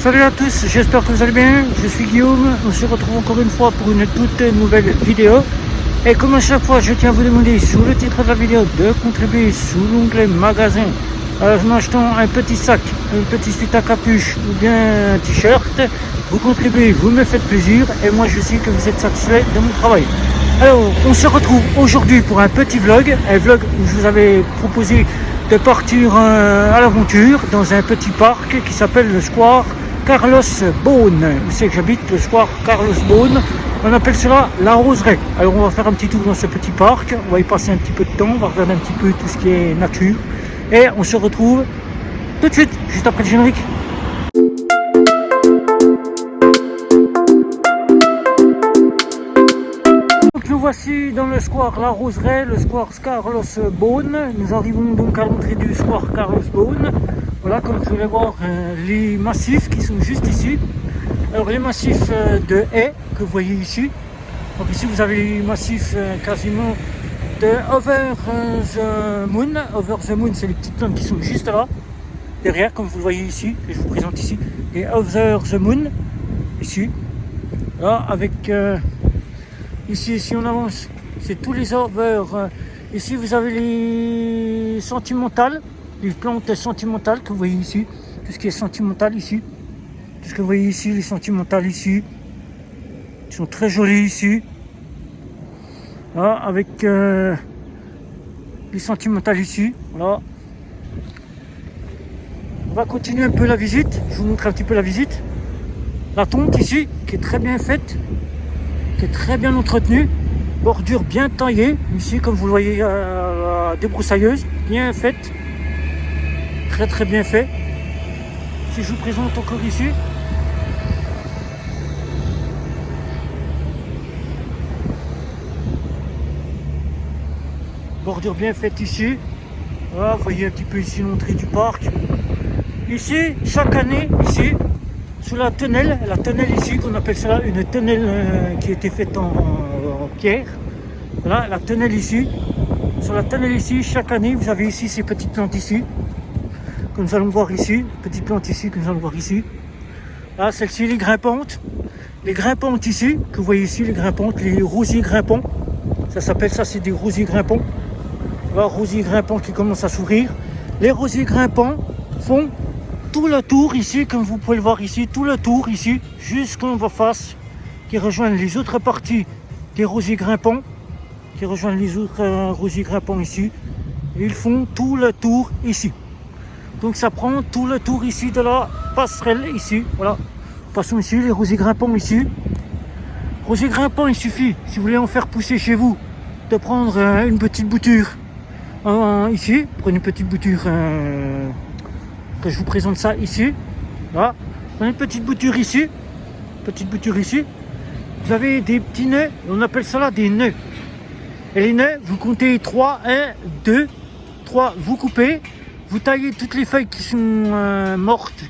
Salut à tous, j'espère que vous allez bien, je suis Guillaume, on se retrouve encore une fois pour une toute nouvelle vidéo. Et comme à chaque fois, je tiens à vous demander sous le titre de la vidéo de contribuer sous l'onglet magasin en achetant un petit sac, un petit sweat à capuche ou bien un t-shirt. Vous contribuez, vous me faites plaisir et moi je sais que vous êtes satisfait de mon travail. Alors on se retrouve aujourd'hui pour un petit vlog, où je vous avais proposé de partir à l'aventure dans un petit parc qui s'appelle le Square Carlos Beaune. Où c'est que j'habite, le Square Carlos Beaune. On appelle cela la Roseraie. Alors on va faire un petit tour dans ce petit parc, on va y passer un petit peu de temps, on va regarder un petit peu tout ce qui est nature. Et on se retrouve tout de suite, juste après le générique. Donc nous voici dans le Square La Roseraie, le Square Carlos Beaune. Nous arrivons donc à l'entrée du Square Carlos Beaune. Voilà, comme vous allez voir, les massifs qui sont juste ici. Alors les massifs de haies que vous voyez ici. Donc ici vous avez les massifs quasiment de Over the Moon. Over the Moon, c'est les petites plantes qui sont juste là, derrière, comme vous le voyez ici, que je vous présente ici. Et Over the Moon, ici. Là, avec ici on avance, c'est tous les over. Ici vous avez les sentimentales, les plantes sentimentales que vous voyez ici. Tout ce qui est sentimental ici. Tout ce que vous voyez ici, les sentimentales ici. Ils sont très jolis ici. Là, avec les sentimentales ici. Voilà. On va continuer un peu la visite. Je vous montre un petit peu la visite. La tonte ici, qui est très bien faite, qui est très bien entretenue. Bordure bien taillée. Ici, comme vous le voyez, la débroussailleuse, bien faite. Très très bien fait. Si je vous présente encore ici. Bordure bien faite ici. Voilà, vous voyez un petit peu ici l'entrée du parc. Ici, chaque année, ici, sous la tonnelle ici, qu'on appelle cela une tonnelle qui a été faite en pierre. Voilà, la tonnelle ici. Sur la tonnelle ici, chaque année, vous avez ici ces petites plantes ici, que nous allons voir ici. Petites plantes ici, que nous allons voir ici. Là, celles-ci, les grimpantes. Les grimpantes ici, que vous voyez ici, les grimpantes, les rosiers grimpants. Ça s'appelle ça, c'est des rosiers grimpants. Voilà, rosiers grimpants qui commencent à s'ouvrir. Les rosiers grimpants font tout le tour ici, comme vous pouvez le voir ici, tout le tour ici, jusqu'en face, qui rejoignent les autres parties des rosiers grimpants, qui rejoignent les autres rosiers grimpants ici. Et ils font tout le tour ici. Donc ça prend tout le tour ici de la passerelle ici. Voilà. Passons ici, les rosiers grimpants ici. Rosiers grimpants, il suffit, si vous voulez en faire pousser chez vous, de prendre une petite bouture. Ici, prenez une petite bouture, que je vous présente ça ici. Là, prenez une petite bouture ici. Vous avez des petits nœuds, on appelle ça là des nœuds. Et les nœuds, vous comptez 3, 1, 2, 3, vous coupez. Vous taillez toutes les feuilles qui sont mortes.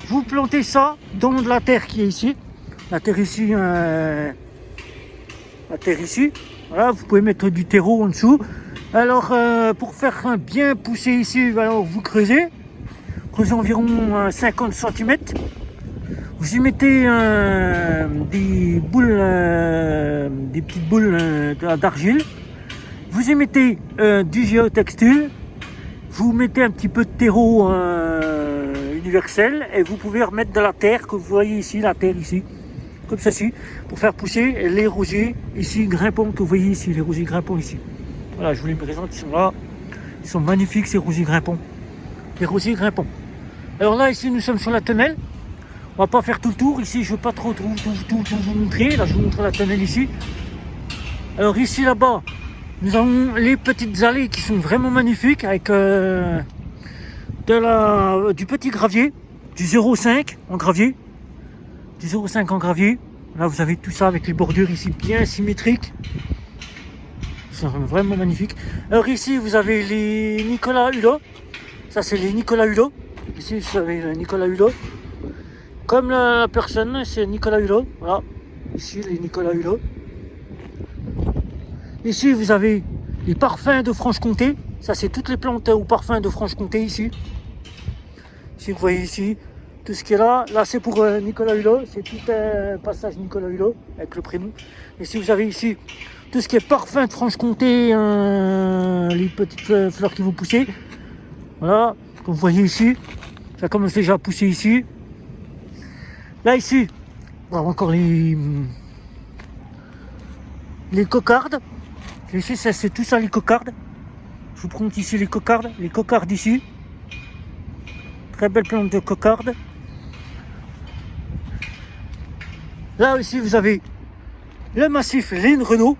Vous plantez ça dans de la terre qui est ici. La terre ici. Voilà, vous pouvez mettre du terreau en dessous. Alors, pour faire bien pousser ici, alors vous creusez environ 50 cm. Vous y mettez des petites boules d'argile. Vous y mettez du géotextile. Vous mettez un petit peu de terreau universel et vous pouvez remettre de la terre que vous voyez ici, la terre ici, comme ceci, pour faire pousser les rosiers ici grimpants que vous voyez ici, les rosiers grimpants ici. Voilà, je vous les présente, ils sont là, ils sont magnifiques ces rosiers grimpants, les rosiers grimpants. Alors là ici nous sommes sur la tonnelle, on va pas faire tout le tour ici, je veux pas trop vous montrer, là je vous montre la tonnelle ici. Alors ici là-bas, nous avons les petites allées qui sont vraiment magnifiques avec du petit gravier, du 0,5 en gravier. Du 0,5 en gravier. Là vous avez tout ça avec les bordures ici bien symétriques. C'est vraiment magnifique. Alors ici vous avez les Nicolas Hulot. Ça c'est les Nicolas Hulot. Ici vous avez le Nicolas Hulot. Comme la personne, c'est Nicolas Hulot. Voilà. Ici les Nicolas Hulot. Ici vous avez les parfums de Franche-Comté. Ça c'est toutes les plantes aux parfums de Franche-Comté ici. Ici vous voyez ici. tout ce qui est là. Là, c'est pour Nicolas Hulot. C'est tout un passage Nicolas Hulot avec le prénom. Et si vous avez ici tout ce qui est parfum de Franche-Comté, les petites fleurs qui vont pousser. Voilà, comme vous voyez ici, ça commence déjà à pousser ici. Là, ici, on a encore les cocardes. Ici, c'est tout ça, les cocardes. Je vous prends ici les cocardes ici. Très belle plante de cocarde. Là aussi, vous avez le massif Lynn Renault,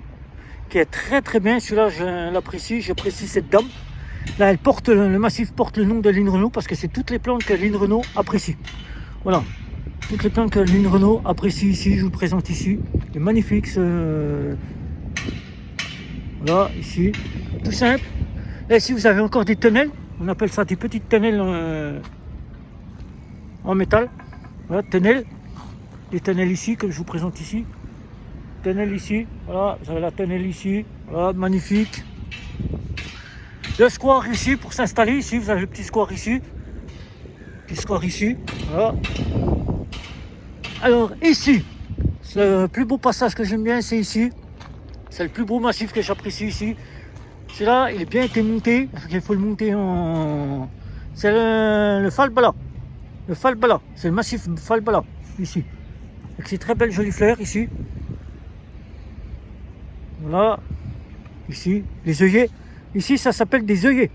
qui est très très bien. Celui-là, je l'apprécie, j'apprécie cette dame. Là, le massif porte le nom de Lynn Renault parce que c'est toutes les plantes que Lynn Renault apprécie. Voilà, toutes les plantes que Lynn Renault apprécie ici, je vous le présente ici. C'est magnifique. Voilà, ici, tout simple. Là, ici, vous avez encore des tonnelles. On appelle ça des petites tonnelles en métal. Voilà, tonnelles. Les tonnelles ici, comme je vous présente ici. Tonnelle ici, voilà, vous avez la tonnelle ici. Voilà, magnifique. Le square ici pour s'installer. Ici, vous avez le petit square ici. Petit square ici. Voilà. Alors, ici, le plus beau passage que j'aime bien, c'est ici. C'est le plus beau massif que j'apprécie ici. Celui-là, il est bien été monté. Il faut le monter en... C'est le Falbala. Le Falbala. C'est le massif Falbala, ici. Avec ces très belles jolies fleurs, ici. Voilà. Ici, les œillets. Ici, ça s'appelle des œillets.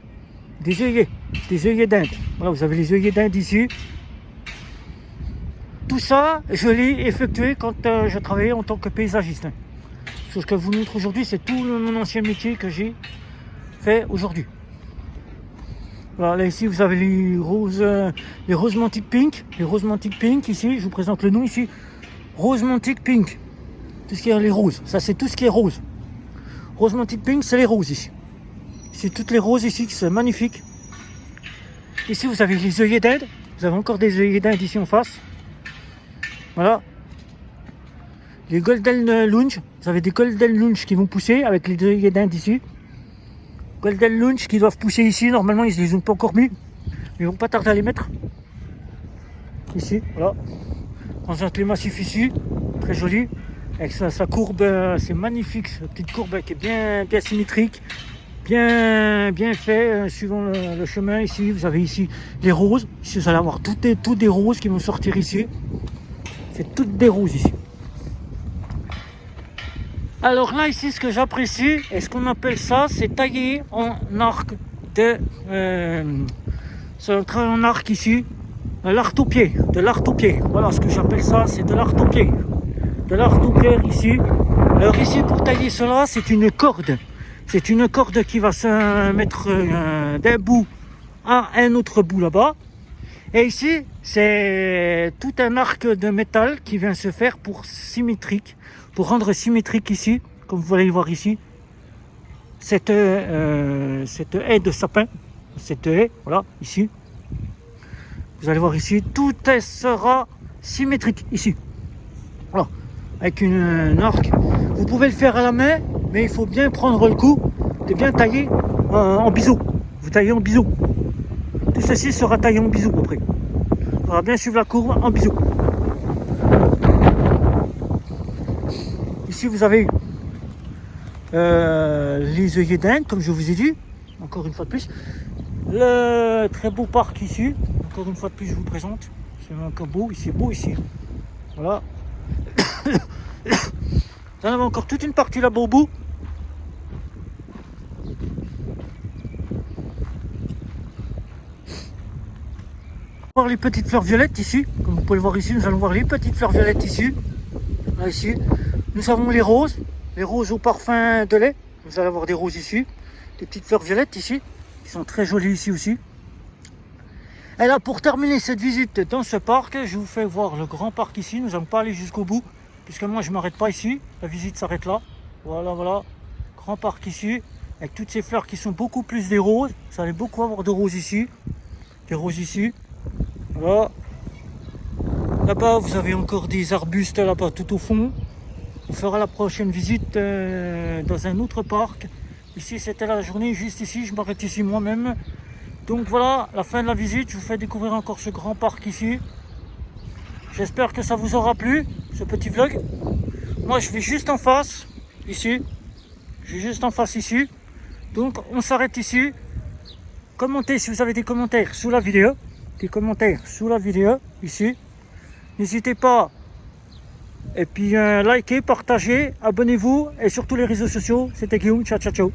Des œillets. Des œillets d'Inde. Voilà, vous avez les œillets d'Inde ici. Tout ça, je l'ai effectué quand je travaillais en tant que paysagiste. Ce que je vous montre aujourd'hui, c'est tout mon ancien métier que j'ai fait aujourd'hui. Voilà, là ici, vous avez les rosemantic pink. Les rosemantic pink, ici, je vous présente le nom ici. Rosemantic pink. Tout ce qui est les roses. Ça, c'est tout ce qui est rose. Rosemantic pink, c'est les roses ici. C'est toutes les roses ici qui sont magnifiques. Ici, vous avez les œillets d'Inde. Vous avez encore des œillets d'Inde ici en face. Voilà. Les golden lunch. Vous avez des golden lunch qui vont pousser avec les œillets d'Inde ici. Golden lunch qui doivent pousser ici. Normalement, ils ne les ont pas encore mis. Mais ils vont pas tarder à les mettre. Ici, voilà. On présente les massifs ici. Très joli. Avec sa courbe, c'est magnifique. Sa petite courbe qui est bien symétrique. Bien fait, suivant le chemin. Ici, vous avez ici les roses. Ici, vous allez avoir toutes des roses qui vont sortir ici. C'est toutes des roses ici. Alors là, ici, ce que j'apprécie, et ce qu'on appelle ça, c'est taillé en arc de... c'est en arc ici, de l'arc-au-pied. Voilà ce que j'appelle ça, c'est de l'arc-au-pied. De l'arc-au-pied ici. Alors ici, pour tailler cela, c'est une corde. C'est une corde qui va se mettre d'un bout à un autre bout là-bas. Et ici, c'est tout un arc de métal qui vient se faire pour rendre symétrique ici, comme vous allez voir ici, cette haie de sapin, cette haie, voilà, ici. Vous allez voir ici, tout sera symétrique ici. Voilà, avec une arc. Vous pouvez le faire à la main, mais il faut bien prendre le coup de bien tailler en biseau. Vous taillez en biseau. Tout ceci sera taillé en biseau après. Il faudra bien suivre la courbe en biseau. Ici vous avez les œillets d'Inde, comme je vous ai dit, encore une fois de plus. Le très beau parc ici, encore une fois de plus je vous présente. C'est encore beau ici, Voilà. Vous en avez encore toute une partie là-bas au bout. Voir les petites fleurs violettes ici, comme vous pouvez le voir ici, nous allons voir les petites fleurs violettes ici. Là ici, nous avons les roses au parfum de lait. Vous allez avoir des roses ici, des petites fleurs violettes ici, qui sont très jolies ici aussi. Et là, pour terminer cette visite dans ce parc, je vous fais voir le grand parc ici. Nous n'allons pas aller jusqu'au bout, puisque moi je ne m'arrête pas ici. La visite s'arrête là. Voilà, grand parc ici, avec toutes ces fleurs qui sont beaucoup plus des roses. Vous allez beaucoup avoir de roses ici, des roses ici. Voilà. Là-bas, vous avez encore des arbustes là-bas tout au fond. On fera la prochaine visite dans un autre parc. Ici, c'était la journée juste ici. Je m'arrête ici moi-même. Donc voilà, la fin de la visite. Je vous fais découvrir encore ce grand parc ici. J'espère que ça vous aura plu, ce petit vlog. Moi, je vais juste en face, ici. Je vais juste en face ici. Donc, on s'arrête ici. Commentez si vous avez des commentaires sous la vidéo. Des commentaires sous la vidéo, ici. N'hésitez pas. Et puis, likez, partagez, abonnez-vous. Et sur tous les réseaux sociaux, c'était Guillaume. Ciao, ciao, ciao.